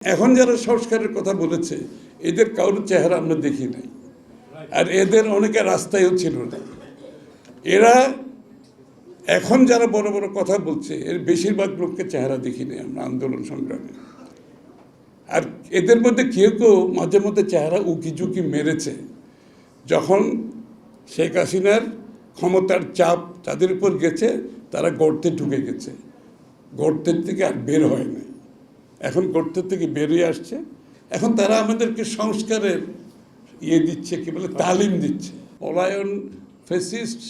এখন যারা সংস্কারের কথা বলেছে এদের কারোর চেহারা আমরা দেখি নাই, আর এদের অনেকে রাস্তায়ও ছিল না। এরা এখন যারা বড় বড় কথা বলছে এর বেশিরভাগ লোককে চেহারা দেখি নাই আমরা আন্দোলন সংগ্রামে। আর এদের মধ্যে কেউ কেউ মাঝে মধ্যে চেহারা উকি ঝুঁকি মেরেছে যখন শেখ হাসিনার ক্ষমতার চাপ তাদের উপর গেছে, তারা গর্তে ঢুকে গেছে, গর্তের থেকে আর বের হয় না। এখন গর্তের থেকে বেরিয়ে আসছে, এখন তারা আমাদেরকে সংস্কারের দিচ্ছে, কি বলে, তালিম দিচ্ছে। পলায়ন, ফ্যাসিস্ট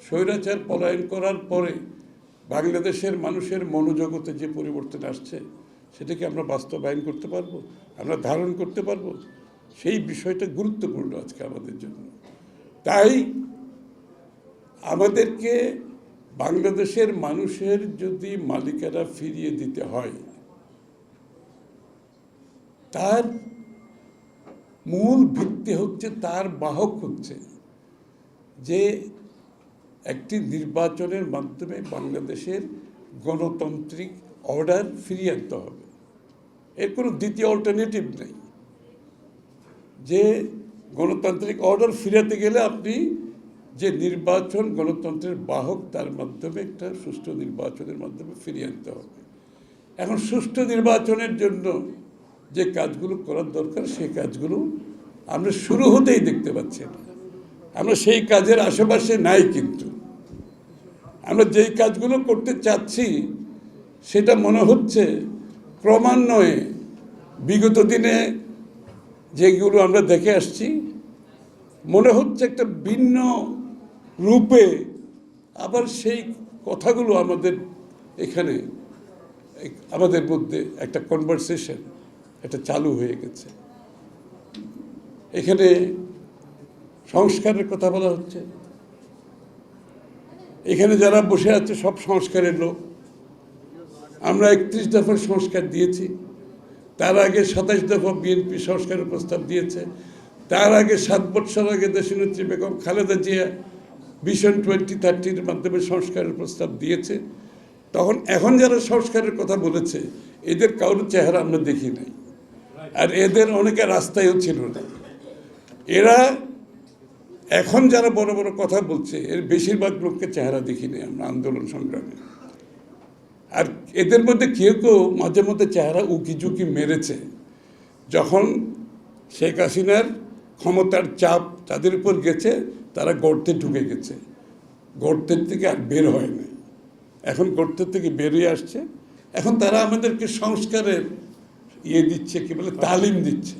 স্বৈরাচার পলায়ন করার পরে বাংলাদেশের মানুষের মনোজগতে যে পরিবর্তন আসছে সেটাকে আমরা বাস্তবায়ন করতে পারবো, আমরা ধারণ করতে পারবো, সেই বিষয়টা গুরুত্বপূর্ণ আজকে আমাদের জন্য। তাই আমাদেরকে বাংলাদেশের মানুষের যদি মালিকানা ফিরিয়ে দিতে হয়, তার মূল ভিত্তি হচ্ছে, তার বাহক হচ্ছে যে একটি নির্বাচনের মাধ্যমে বাংলাদেশের গণতান্ত্রিক অর্ডার ফিরিয়ে আনতে হবে। এর কোনো দ্বিতীয় অল্টারনেটিভ নেই। যে গণতান্ত্রিক অর্ডার ফিরাতে গেলে আপনি যে নির্বাচন গণতন্ত্রের বাহক, তার মাধ্যমে একটা সুষ্ঠু নির্বাচনের মাধ্যমে ফিরিয়ে আনতে হবে। এখন সুষ্ঠু নির্বাচনের জন্য যে কাজগুলো করার দরকার সেই কাজগুলো আমরা শুরু হতেই দেখতে পাচ্ছি না। আমরা সেই কাজের আশেপাশে নাই, কিন্তু আমরা যেই কাজগুলো করতে চাচ্ছি সেটা মনে হচ্ছে ক্রমান্বয়ে বিগত দিনে যেগুলো আমরা দেখে আসছি মনে হচ্ছে একটা ভিন্ন রূপে আবার সেই কথাগুলো আমাদের এখানে আমাদের মধ্যে একটা কনভারসেশন এটা চালু হয়ে গেছে। এখানে সংস্কারের কথা বলা হচ্ছে, এখানে যারা বসে আছে সব সংস্কারের লোক। আমরা 31 দফার সংস্কার দিয়েছি, তার আগে 27 দফা বিএনপি সংস্কারের প্রস্তাব দিয়েছে, তার আগে 7 বছর আগে দেশনেত্রী বেগম খালেদা জিয়া ভিশন 2030-র মাধ্যমে সংস্কারের প্রস্তাব দিয়েছে। তখন এখন যারা সংস্কারের কথা বলেছে এদের কারোর চেহারা আমরা দেখি নাই, আর এদের অনেকে রাস্তায়ও ছিল না। এরা এখন যারা বড় বড় কথা বলছে এর বেশিরভাগ লোককে চেহারা দেখি নাই আমরা আন্দোলন সংগ্রামে। আর এদের মধ্যে কেউ কেউ মাঝে মধ্যে চেহারা উকি ঝুঁকি মেরেছে যখন শেখ হাসিনার ক্ষমতার চাপ তাদের উপর গেছে, তারা গর্তে ঢুকে গেছে, গর্তের থেকে আর বের হয় না। এখন গর্তের থেকে বেরিয়ে আসছে, এখন তারা আমাদেরকে সংস্কারের দিচ্ছে, কি বলে, তালিম দিচ্ছে,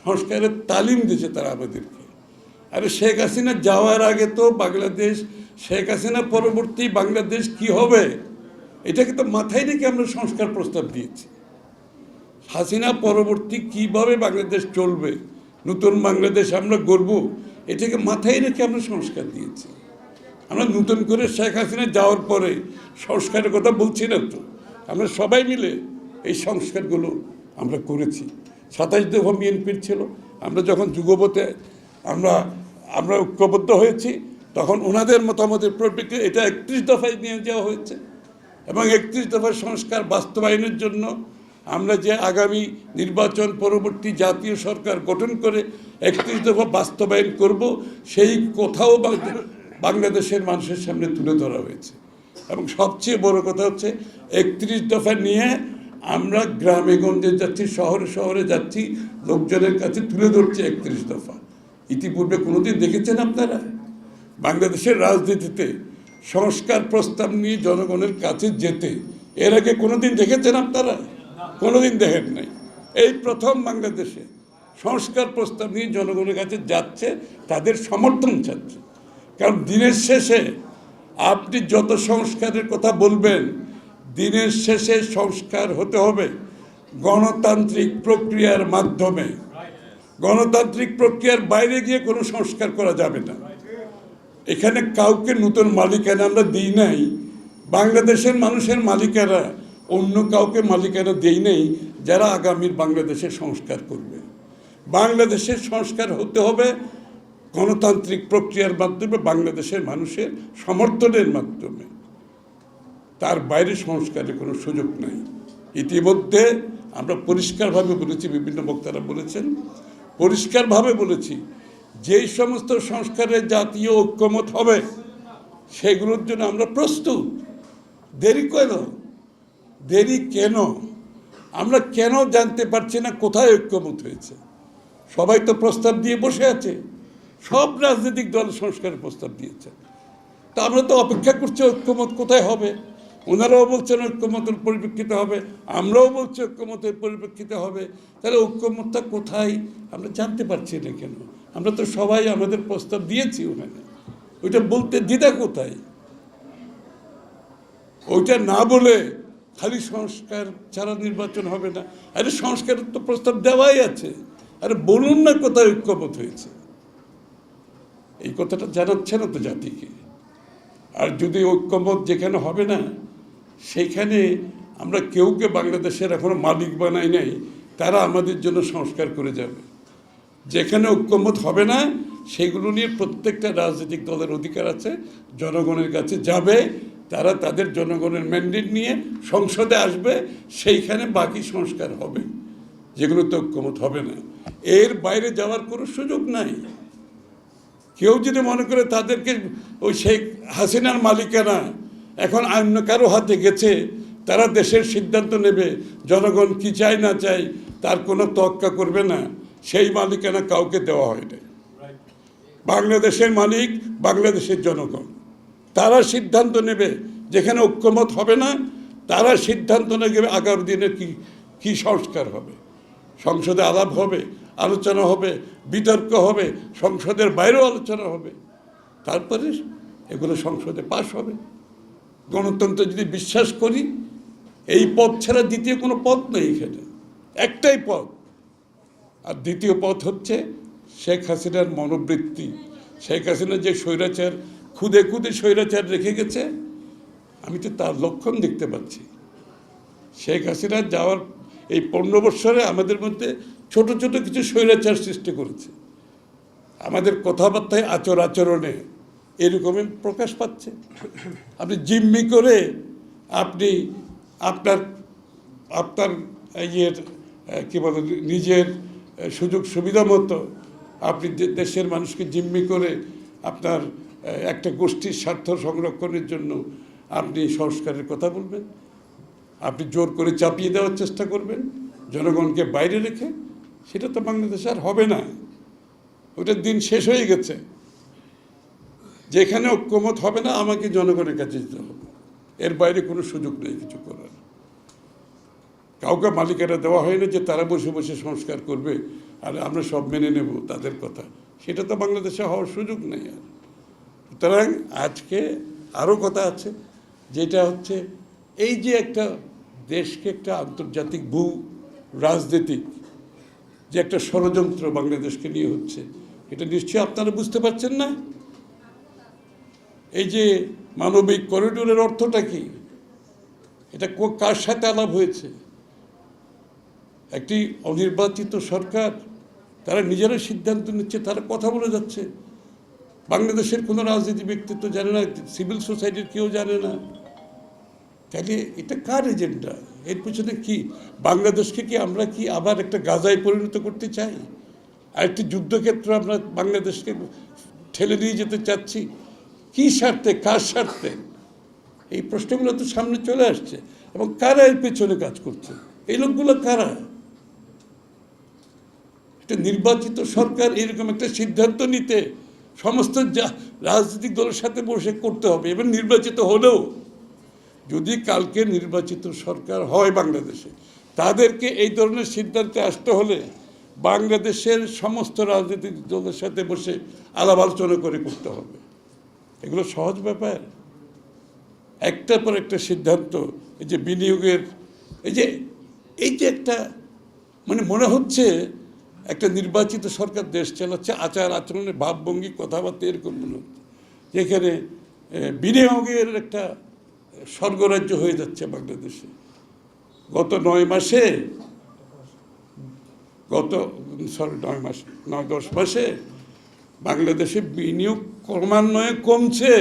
সংস্কারের তালিম দিচ্ছে তারা আমাদেরকে। আরে শেখ হাসিনা যাওয়ার আগে তো বাংলাদেশ, শেখ হাসিনা পরবর্তী বাংলাদেশ কি হবে এটাকে তো মাথায় রেখে আমরা সংস্কার প্রস্তাব দিয়েছি। হাসিনা পরবর্তী কিভাবে বাংলাদেশ চলবে, নতুন বাংলাদেশ আমরা গড়ব, এটাকে মাথায় রেখে আমরা সংস্কার দিয়েছি। আমরা নতুন করে শেখ হাসিনা যাওয়ার পরে সংস্কারের কথা বলছি না তো, আমরা সবাই মিলে এই সংস্কারগুলো আমরা করেছি। 27 দফা বিএনপির ছিল, আমরা যখন যুগপথে আমরা ঐক্যবদ্ধ হয়েছি তখন ওনাদের মতামতের পরিপ্রেক্ষিতে এটা 31 দফায় নিয়ে যাওয়া হয়েছে, এবং 31 দফার সংস্কার বাস্তবায়নের জন্য আমরা যে আগামী নির্বাচন পরবর্তী জাতীয় সরকার গঠন করে 31 দফা বাস্তবায়ন করব, সেই কোথাও বাংলাদেশের মানুষের সামনে তুলে ধরা হয়েছে। এবং সবচেয়ে বড় কথা হচ্ছে 31 দফা নিয়ে আমরা গ্রামে গঞ্জে যাচ্ছি, শহরে শহরে যাচ্ছি, লোকজনের কাছে তুলে ধরছি 31 দফা। ইতিপূর্বে কোনোদিন দেখেছেন আপনারা বাংলাদেশের রাজনীতিতে সংস্কার প্রস্তাব নিয়ে জনগণের কাছে যেতে? এর আগে কোনোদিন দেখেছেন আপনারা? কোনোদিন দেখেন নাই। এই প্রথম বাংলাদেশে সংস্কার প্রস্তাব নিয়ে জনগণের কাছে যাচ্ছে, তাদের সমর্থন চাচ্ছে। কারণ দিনের শেষে আপনি যত সংস্কারের কথা বলবেন, দিনের শেষে সংস্কার হতে হবে গণতান্ত্রিক প্রক্রিয়ার মাধ্যমে। গণতান্ত্রিক প্রক্রিয়ার বাইরে গিয়ে কোনো সংস্কার করা যাবে না। এখানে কাউকে নতুন মালিকানা আমরা দিই নাই, বাংলাদেশের মানুষের মালিকানা অন্য কাউকে মালিকানা দেই নেই যারা আগামীর বাংলাদেশের সংস্কার করবে। বাংলাদেশের সংস্কার হতে হবে গণতান্ত্রিক প্রক্রিয়ার মাধ্যমে, বাংলাদেশের মানুষের সমর্থনের মাধ্যমে। তার বাইরে সংস্কারের কোনো সুযোগ নাই। ইতিমধ্যে আমরা পরিষ্কারভাবে বলেছি, বিভিন্ন বক্তারা বলেছেন, পরিষ্কারভাবে বলেছি, যেই সমস্ত সংস্কারে জাতীয় ঐক্যমত হবে সেগুলোর জন্য আমরা প্রস্তুত। দেরি কেন? আমরা কেন জানতে পারছি না কোথায় ঐক্যমত হয়েছে? সবাই তো প্রস্তাব দিয়ে বসে আছে, সব রাজনৈতিক দল সংস্কারের প্রস্তাব দিয়েছে। তা আমরা তো অপেক্ষা করছি ঐক্যমত কোথায় হবে। ওনারাও বলছেন ঐক্যমতের পরিপ্রেক্ষিতে হবে, আমরাও বলছি ঐক্যমতের পরিপ্রেক্ষিতে হবে। তাহলে ঐক্যমতটা কোথায় আমরা জানতে পারছি না কেন? আমরা তো সবাই আমাদের প্রস্তাব দিয়েছি ওখানে, ওইটা বলতে দ্বিধা কোথায়? ওইটা না বলে খালি সংস্কার ছাড়া নির্বাচন হবে না। আরে সংস্কারের তো প্রস্তাব দেওয়াই আছে, আরে বলুন না কোথায় ঐক্যমত হয়েছে। এই কথাটা জানাচ্ছে না তো জাতিকে। আর যদি ঐক্যমত যেখানে হবে না সেইখানে আমরা কেউকে বাংলাদেশের এখনো মালিক বানাই নাই, তারা আমাদের জন্য সংস্কার করে যাবে। যেখানে ঐক্যমত হবে না সেগুলো নিয়ে প্রত্যেকটা রাজনৈতিক দলের অধিকার আছে, জনগণের কাছে যাবে, তারা তাদের জনগণের ম্যান্ডেট নিয়ে সংসদে আসবে, সেইখানে বাকি সংস্কার হবে, যেগুলোতে ঐক্যমত হবে না। এর বাইরে যাওয়ার কোনো সুযোগ নাই। কেউ যদি মনে করে তাদেরকে ওই শেখ হাসিনার মালিকানা এখন অন্য কারো হাতে গেছে, তারা দেশের সিদ্ধান্ত নেবে, জনগণ কি চায় না চায় তার কোনো তোয়াক্কা করবে না, সেই মালিকানা কাউকে দেওয়া হয় না। বাংলাদেশের মালিক বাংলাদেশের জনগণ, তারা সিদ্ধান্ত নেবে। যেখানে ঐক্যমত হবে না তারা সিদ্ধান্ত নেবে আগামী দিনে কি সংস্কার হবে। সংসদে আলাপ হবে, আলোচনা হবে, বিতর্ক হবে, সংসদের বাইরেও আলোচনা হবে, তারপরে এগুলো সংসদে পাস হবে। গণতন্ত্র যদি বিশ্বাস করি, এই পথ ছাড়া দ্বিতীয় কোনো পথ নেই, এখানে একটাই পথ। আর দ্বিতীয় পথ হচ্ছে শেখ হাসিনার মনোবৃত্তি। শেখ হাসিনা যে স্বৈরাচার খুদে স্বৈরাচার রেখে গেছে, আমি তো তার লক্ষণ দেখতে পাচ্ছি। শেখ হাসিনা যাওয়ার এই 15 বৎসরে আমাদের মধ্যে ছোট ছোট কিছু স্বৈরাচার সৃষ্টি করেছে। আমাদের কথাবার্তায় আচরণে এরকমই প্রকাশ পাচ্ছে। আপনি জিম্মি করে আপনি আপনার ইয়ের কী বলে নিজের সুযোগ সুবিধা মতো আপনি দেশের মানুষকে জিম্মি করে আপনার একটা গোষ্ঠীর স্বার্থ সংরক্ষণের জন্য আপনি সংস্কারের কথা বলবেন, আপনি জোর করে চাপিয়ে দেওয়ার চেষ্টা করবেন জনগণকে বাইরে রেখে। সেটা তো বাংলাদেশে আর হবে না, ওটার দিন শেষ হয়ে গেছে। যেখানে ঐক্যমত হবে না আমাকে জনগণের কাছে যেতে হবে, এর বাইরে কোনো সুযোগ নেই কিছু করার। কাউকে মালিকানা দেওয়া হয় না যে তারা বসে বসে সংস্কার করবে আর আমরা সব মেনে নেব তাদের কথা, সেটা তো বাংলাদেশে হওয়ার সুযোগ নেই। আর সুতরাং আজকে আরও কথা আছে, যেটা হচ্ছে এই যে একটা দেশকে একটা আন্তর্জাতিক ভূ রাজনীতিক যে একটা ষড়যন্ত্র বাংলাদেশকে নিয়ে হচ্ছে, এটা নিশ্চয়ই আপনারা বুঝতে পারছেন না। এই যে মানবিক করিডোরের অর্থটা কি, এটা কার সাথে আলাপ হয়েছে? একটি অনির্বাচিত সরকার, তারা নিজেরা সিদ্ধান্ত নিচ্ছে, তারা কথা বলে যাচ্ছে। বাংলাদেশের কোনো রাজনীতি ব্যক্তিত্ব জানে না, সিভিল সোসাইটির কেউ জানে না। তাহলে এটা কার এজেন্ডা? এর পিছনে কি? বাংলাদেশকে কি আমরা কি আবার একটা গাজায় পরিণত করতে চাই? আর একটি যুদ্ধক্ষেত্র আমরা বাংলাদেশকে ঠেলে নিয়ে যেতে চাচ্ছি? কি স্বার্থে, কার স্বার্থে? এই প্রশ্নগুলো তো সামনে চলে আসছে। এবং কারা এর পেছনে কাজ করছে? এই লোকগুলো কারা? একটা নির্বাচিত সরকার এরকম একটা সিদ্ধান্ত নিতে সমস্ত রাজনৈতিক দলের সাথে বসে করতে হবে। এবং নির্বাচিত হলেও যদি কালকে নির্বাচিত সরকার হয় বাংলাদেশে, তাদেরকে এই ধরনের সিদ্ধান্তে আসতে হলে বাংলাদেশের সমস্ত রাজনৈতিক দলের সাথে বসে আলাপ আলোচনা করে করতে হবে। এগুলো সহজ ব্যাপার? একটার পর একটা সিদ্ধান্ত, এই যে বিনিয়োগের, এই যে একটা মনে হচ্ছে একটা নির্বাচিত সরকার দেশ চালাচ্ছে, আচার আচরণের ভাবভঙ্গি কথাবার্তা এরকম মনে হচ্ছে, যেখানে বিনিয়োগের একটা স্বর্গরাজ্য হয়ে যাচ্ছে বাংলাদেশে। গত 9-10 মাসে বাংলাদেশে বিনিয়োগ ক্রমান্বয়ে কমছে।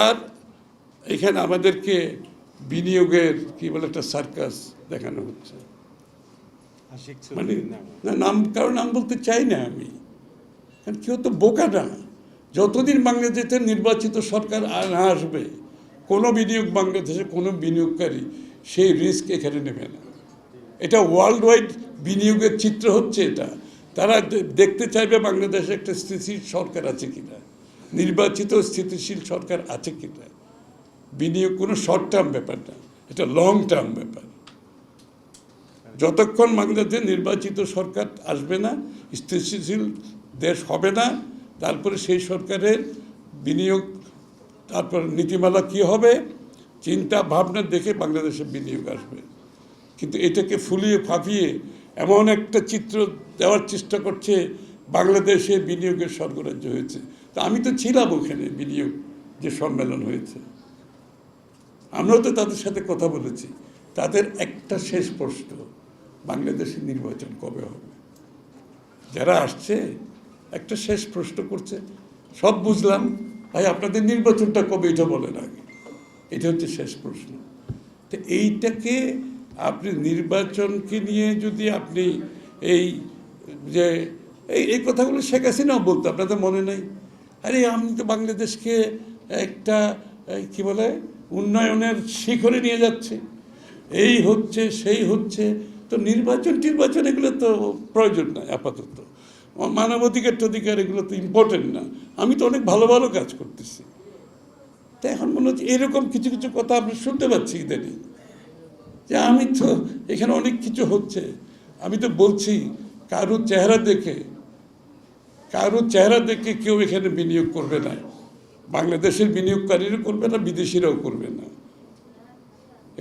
আর এখানে আমাদেরকে বিনিয়োগের কি বলে একটা সার্কাস দেখানো হচ্ছে। মানে না, নাম কারো নাম বলতে চাই না আমি, কারণ কেউ তো বোকা না। যতদিন বাংলাদেশে নির্বাচিত সরকার না আসবে, কোনো বিনিয়োগ বাংলাদেশে কোনো বিনিয়োগকারী সেই রিস্ক এখানে নেবে না। এটা ওয়ার্ল্ড ওয়াইড বিনিয়োগের চিত্র হচ্ছে এটা। তারা দেখতে চাইবে বাংলাদেশে একটা স্থিতিশীল সরকার আছে কিনা, নির্বাচিত স্থিতিশীল সরকার আছে কিনা। বিনিয়োগ কোনো শর্ট টার্ম ব্যাপার না, এটা লং টার্ম ব্যাপার। যতক্ষণ বাংলাদেশে নির্বাচিত সরকার আসবে না, স্থিতিশীল দেশ হবে না, তারপরে সেই সরকারের বিনিয়োগ, তারপর নীতিমালা কী হবে, চিন্তা ভাবনা দেখে বাংলাদেশে বিনিয়োগ আসবে। কিন্তু এটাকে ফুলিয়ে ফাঁপিয়ে এমন একটা চিত্র দেওয়ার চেষ্টা করছে বাংলাদেশে বিনিয়োগের স্বর্গরাজ্য হয়েছে। তা আমি তো ছিলাম ওখানে, বিনিয়োগ যে সম্মেলন হয়েছে, আমরাও তো তাদের সাথে কথা বলেছি। তাদের একটা শেষ প্রশ্ন, বাংলাদেশে নির্বাচন কবে হবে? যারা আসছে একটা শেষ প্রশ্ন করছে। সব বুঝলাম, ভাই আপনাদের নির্বাচনটা কবে এটা বলেন আগে, এটা হচ্ছে শেষ প্রশ্ন। তো এইটাকে আপনি নির্বাচনকে নিয়ে যদি আপনি এই যে এই কথাগুলো শেখ হাসিনাও বলতো, আপনাদের মনে নেই? আরে আমি তো বাংলাদেশকে একটা কি বলে উন্নয়নের শিখরে নিয়ে যাচ্ছে, এই হচ্ছে সেই হচ্ছে। তো নির্বাচন এগুলো তো প্রয়োজন নয় আপাতত। মানবাধিকার টধিকার এগুলো তো ইম্পর্টেন্ট না, আমি তো অনেক ভালো ভালো কাজ করতেছি। তো এখন মনে হচ্ছে এরকম কিছু কিছু কথা আপনি শুনতে পাচ্ছি ইদানিং, যে আমি তো এখানে অনেক কিছু হচ্ছে। আমি তো বলছি কারো চেহারা দেখে কেউ এখানে বিনিয়োগ করবে না, বাংলাদেশের বিনিয়োগকারীরা করবে না, বিদেশিরাও করবে না।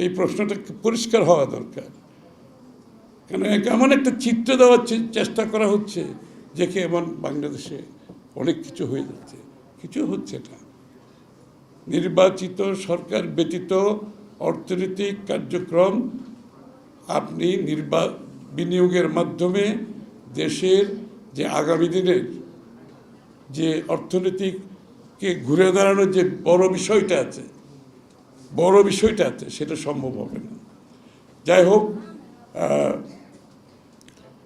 এই প্রশ্নটা পরিষ্কার হওয়া দরকার। কেন এমন একটা চিত্র দেওয়ার চেষ্টা করা হচ্ছে যে এমন বাংলাদেশে অনেক কিছু হয়ে যাচ্ছে, কিছু হচ্ছে না। নির্বাচিত সরকার ব্যতীত অর্থনৈতিক কার্যক্রম আপনি বিনিয়োগের মাধ্যমে দেশের যে আগামী দিনের যে অর্থনীতিকে ঘুরে দাঁড়ানোর যে বড় বিষয়টা আছে সেটা সম্ভব হবে না। যাই হোক,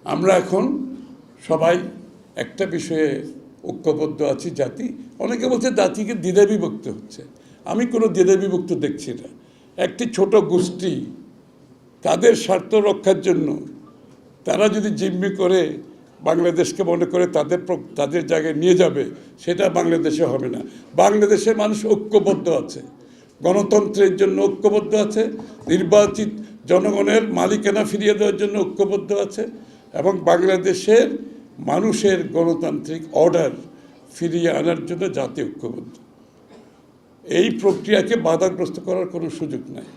আমরা এখন সবাই একটা বিষয়ে ঐক্যবদ্ধ আছি, জাতি। অনেকে বলছে জাতিকে দ্বিধাবিভক্ত হচ্ছে, আমি কোনো দ্বিধাবিভক্ত দেখছি না। একটি ছোট গোষ্ঠী তাদের স্বার্থ রক্ষার জন্য তারা যদি জিম্মি করে বাংলাদেশকে মনে করে তাদের জায়গায় নিয়ে যাবে, সেটা বাংলাদেশে হবে না। বাংলাদেশের মানুষ ঐক্যবদ্ধ আছে, গণতন্ত্রের জন্য ঐক্যবদ্ধ আছে, নির্বাচিত জনগণের মালিকানা ফিরিয়ে দেওয়ার জন্য ঐক্যবদ্ধ আছে, এবং বাংলাদেশের মানুষের গণতান্ত্রিক অর্ডার ফিরিয়ে আনার জন্য জাতি ঐক্যবদ্ধ। এই প্রক্রিয়াকে বাধাগ্রস্ত করার কোনো সুযোগ নাই,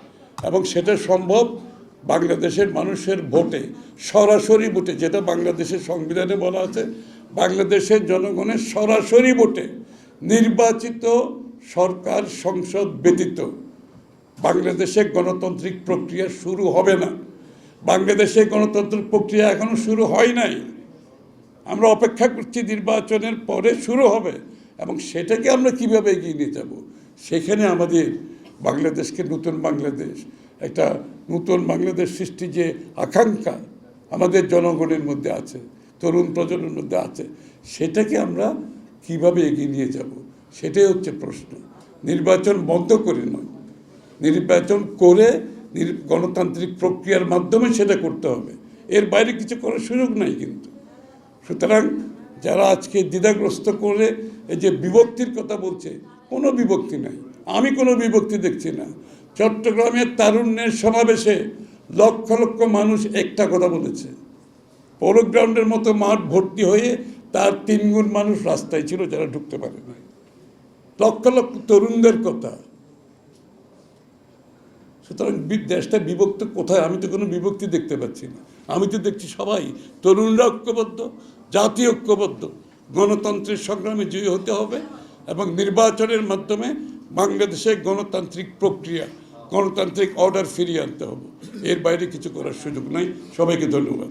এবং সেটা সম্ভব বাংলাদেশের মানুষের ভোটে, সরাসরি ভোটে, যেটা বাংলাদেশের সংবিধানে বলা আছে, বাংলাদেশের জনগণের সরাসরি ভোটে নির্বাচিত সরকার সংসদ ব্যতীত বাংলাদেশে গণতান্ত্রিক প্রক্রিয়া শুরু হবে না। বাংলাদেশে গণতান্ত্রিক প্রক্রিয়া এখনো শুরু হয় নাই, আমরা অপেক্ষা করছি নির্বাচনের পরে শুরু হবে, এবং সেটাকে আমরা কিভাবে এগিয়ে নিয়ে যাব, সেখানে আমাদের বাংলাদেশকে একটা নতুন বাংলাদেশ সৃষ্টি যে আকাঙ্ক্ষা আমাদের জনগণের মধ্যে আছে, তরুণ প্রজন্মের মধ্যে আছে, সেটাকে আমরা কিভাবে এগিয়ে নিয়ে যাব, সেটাই হচ্ছে প্রশ্ন। নির্বাচন বন্ধ করে নয়, নির্বাচন করে গণতান্ত্রিক প্রক্রিয়ার মাধ্যমে সেটা করতে হবে, এর বাইরে কিছু করার সুযোগ নাই কিন্তু। সুতরাং যারা আজকে দ্বিধাগ্রস্ত করে এই যে বিভক্তির কথা বলছে, কোনো বিভক্তি নাই, আমি কোনো বিভক্তি দেখছি না। চট্টগ্রামের তারুণ্যের সমাবেশে লক্ষ লক্ষ মানুষ একটা কথা বলেছে, পৌর গ্রাউন্ডের মতো মাঠ ভর্তি হয়ে তার 3 গুণ মানুষ রাস্তায় ছিল যারা ঢুকতে পারে না। লক্ষ লক্ষ তরুণদের কথা। সুতরাং দেশটা বিভক্ত কোথায়? আমি তো কোনো বিভক্তি দেখতে পাচ্ছি না। আমি তো দেখছি সবাই তরুণরা ঐক্যবদ্ধ, জাতি ঐক্যবদ্ধ, গণতন্ত্রের সংগ্রামে জয়ী হতে হবে, এবং নির্বাচনের মাধ্যমে বাংলাদেশে গণতান্ত্রিক প্রক্রিয়া, গণতান্ত্রিক অর্ডার ফিরিয়ে আনতে হবে। এর বাইরে কিছু করার সুযোগ নাই। সবাইকে ধন্যবাদ।